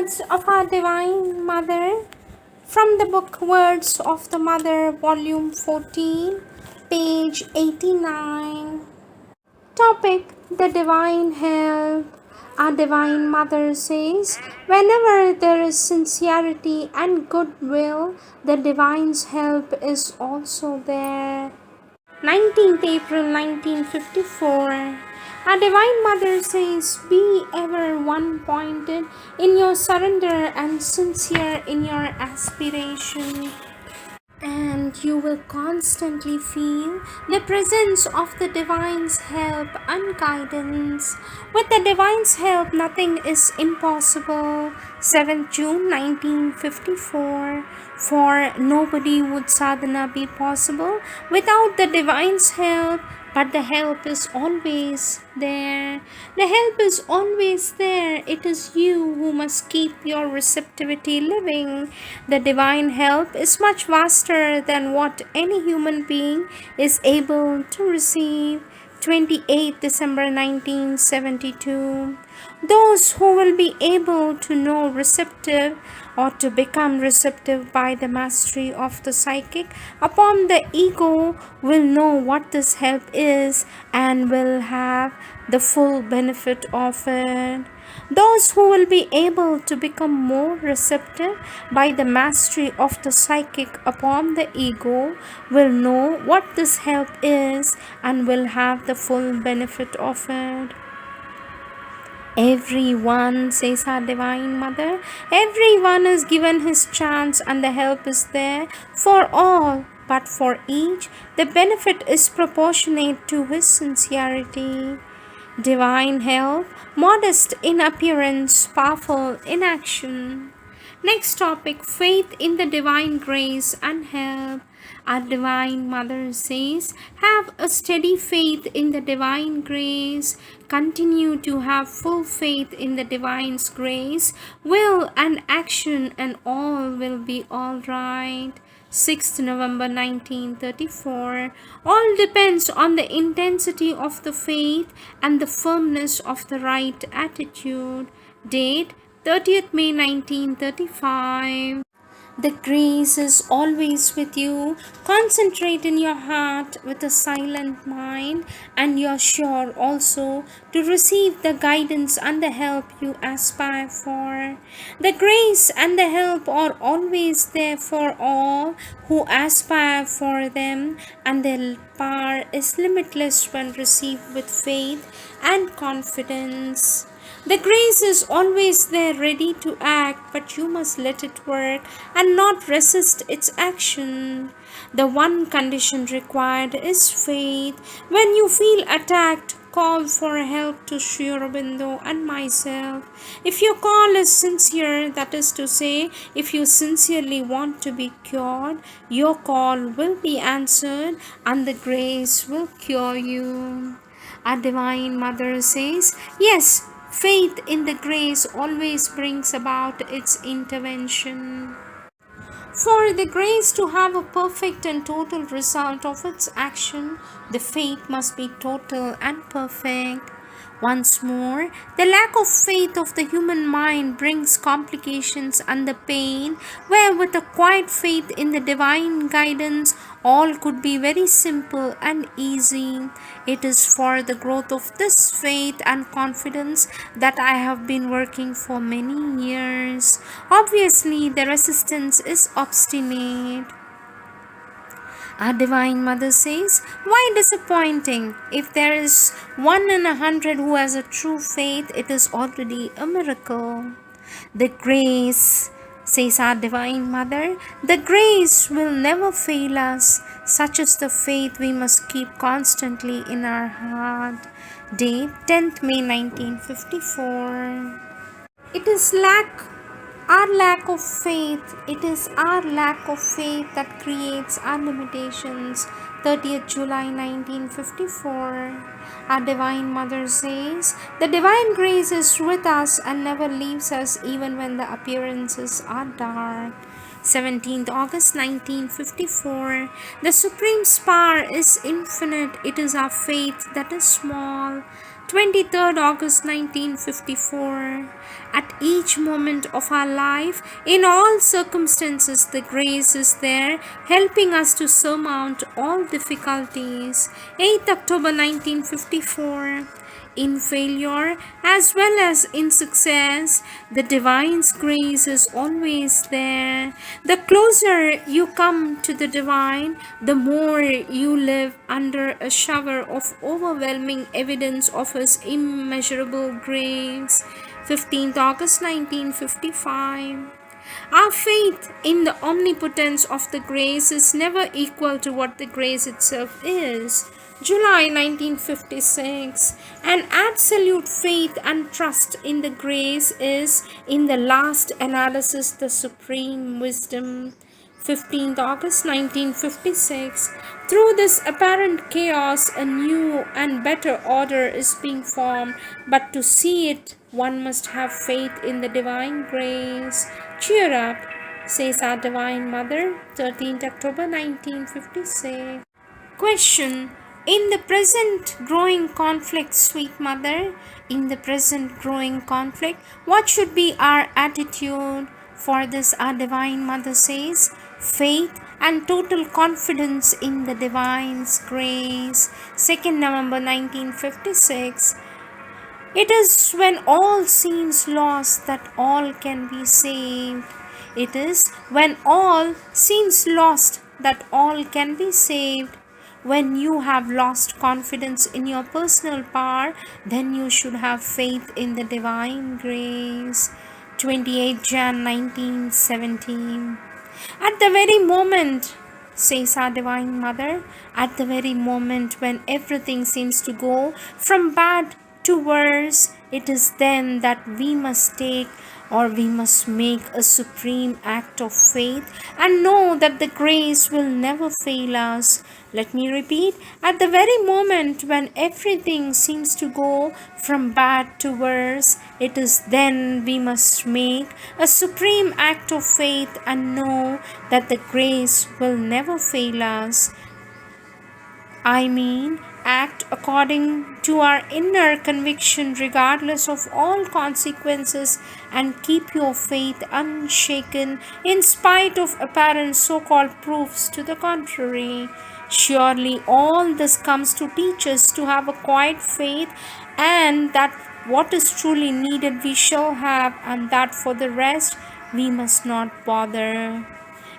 Words of our Divine Mother from the book Words of the Mother, Volume 14, page 89. Topic: The Divine Help. Our Divine Mother says, whenever there is sincerity and goodwill, the Divine's help is also there. 19th April 1954. Our Divine Mother says, be ever one-pointed in your surrender and sincere in your aspiration, and you will constantly feel the presence of the Divine's help and guidance. With the Divine's help, nothing is impossible. 7th June 1954. For nobody would sadhana be possible without the Divine's help. But the help is always there. The help is always there. It is you who must keep your receptivity living. The Divine help is much vaster than what any human being is able to receive. 28 December 1972. Those who will be able to know receptive or to become receptive by the mastery of the psychic upon the ego will know what this help is and will have the full benefit of it. Those who will be able to become more receptive by the mastery of the psychic upon the ego will know what this help is and will have the full benefit of it. Everyone, says our Divine Mother, everyone is given his chance and the help is there for all, but for each the benefit is proportionate to his sincerity. Divine help, modest in appearance, powerful in action. Next topic: faith in the divine grace and help. Our Divine Mother says, have a steady faith in the divine grace. Continue to have full faith in the divine's grace. Will and action and all will be all right. 6th November 1934. All depends on the intensity of the faith and the firmness of the right attitude. Date 30th May 1935. The grace is always with you. Concentrate in your heart with a silent mind, and you're sure also to receive the guidance and the help you aspire for. The grace and the help are always there for all who aspire for them, and their power is limitless when received with faith and confidence. The grace is always there ready to act, but you must let it work and not resist its action. The one condition required is faith. When you feel attacked, call for help to Sri Aurobindo and myself. If your call is sincere, that is to say, if you sincerely want to be cured, your call will be answered and the grace will cure you. Our Divine Mother says, yes, faith in the grace always brings about its intervention. For the grace to have a perfect and total result of its action, the faith must be total and perfect. Once more, the lack of faith of the human mind brings complications and the pain, where with a quiet faith in the divine guidance, all could be very simple and easy. It is for the growth of this faith and confidence that I have been working for many years. Obviously, the resistance is obstinate. Our Divine Mother says, why disappointing? If there is 1 in 100 who has a true faith, it is already a miracle. The grace, says our Divine Mother, the grace will never fail us. Such is the faith we must keep constantly in our heart. Date 10th May 1954. It is our lack of faith. It is our lack of faith that creates our limitations. 30th July 1954. Our Divine Mother says, the divine grace is with us and never leaves us even when the appearances are dark. 17th August 1954. The Supreme's power is infinite. It is our faith that is small. 23rd August 1954. At each moment of our life, in all circumstances, the grace is there, helping us to surmount all difficulties. 8th October 1954. In failure as well as in success, the divine's grace is always there. The closer you come to the divine, the more you live under a shower of overwhelming evidence of his immeasurable grace. 15th August 1955. Our faith in the omnipotence of the grace is never equal to what the grace itself is. July 1956. An absolute faith and trust in the grace is, in the last analysis, the supreme wisdom. 15th August 1956. Through this apparent chaos, a new and better order is being formed, but to see it, one must have faith in the divine grace. Cheer up, says our Divine Mother. 13th October 1956. Question. In the present growing conflict, sweet mother, in the present growing conflict, what should be our attitude? For this our Divine Mother says, faith and total confidence in the divine's grace. 2nd November 1956. It is when all seems lost that all can be saved. It is when all seems lost that all can be saved. When you have lost confidence in your personal power, then you should have faith in the divine grace. 28 Jan 1917. At the very moment, says our Divine Mother, at the very moment when everything seems to go from bad to worse, it is then that we must take or we must make a supreme act of faith and know that the grace will never fail us. Let me repeat, at the very moment when everything seems to go from bad to worse, it is then we must make a supreme act of faith and know that the grace will never fail us. Act according to our inner conviction regardless of all consequences and keep your faith unshaken in spite of apparent so-called proofs to the contrary. Surely all this comes to teach us to have a quiet faith and that what is truly needed we shall have, and that for the rest we must not bother.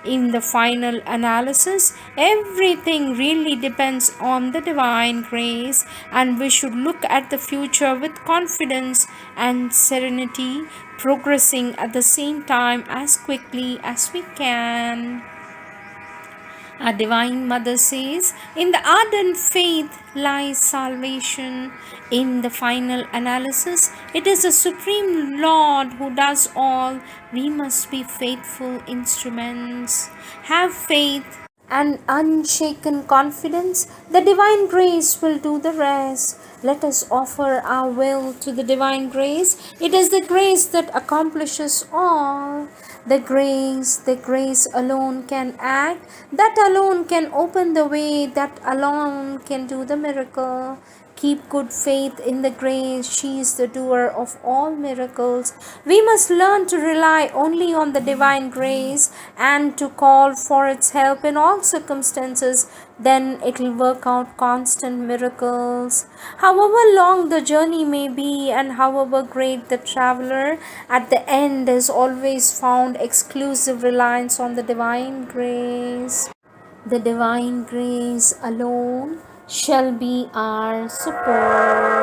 In the final analysis, everything really depends on the divine grace, and we should look at the future with confidence and serenity, progressing at the same time as quickly as we can. Our Divine Mother says, in the ardent faith lies salvation. In the final analysis, it is the Supreme Lord who does all. We must be faithful instruments. Have faith and unshaken confidence. The divine grace will do the rest. Let us offer our will to the divine grace. It is the grace that accomplishes all. The grace alone can act, that alone can open the way, that alone can do the miracle. Keep good faith in the grace. She is the doer of all miracles. We must learn to rely only on the divine grace and to call for its help in all circumstances. Then it will work out constant miracles. However long the journey may be and however great the traveler, at the end is always found exclusive reliance on the divine grace. The divine grace alone shall be our support.